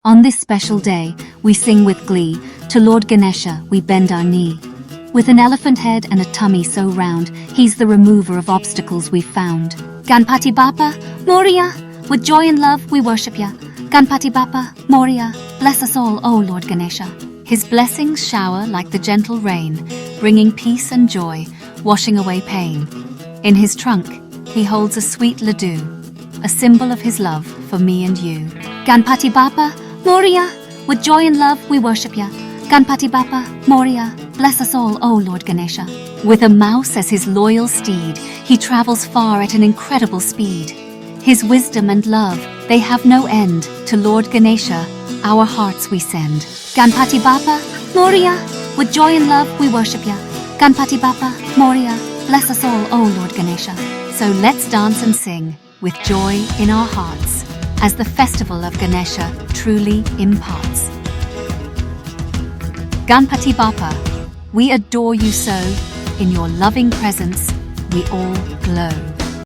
On this special day, we sing with glee, to Lord Ganesha we bend our knee. With an elephant head and a tummy so round, he's the remover of obstacles we've found. Ganpati Bappa, Moriya, with joy and love we worship ya. Ganpati Bappa, Moriya, bless us all, O Lord Ganesha. His blessings shower like the gentle rain, bringing peace and joy, washing away pain. In his trunk, he holds a sweet laddu, a symbol of his love for me and you. Ganpati Bappa, Moriya, with joy and love we worship ya. Ganpati Bappa, Moriya, bless us all, O Lord Ganesha. With a mouse as his loyal steed, he travels far at an incredible speed. His wisdom and love, they have no end. To Lord Ganesha, our hearts we send. Ganpati Bappa, Moriya, with joy and love we worship ya. Ganpati Bappa, Moriya, bless us all, O Lord Ganesha. So let's dance and sing, with joy in our hearts, as the festival of Ganesha truly imparts. Ganpati Bappa, we adore you so. In your loving presence, we all glow.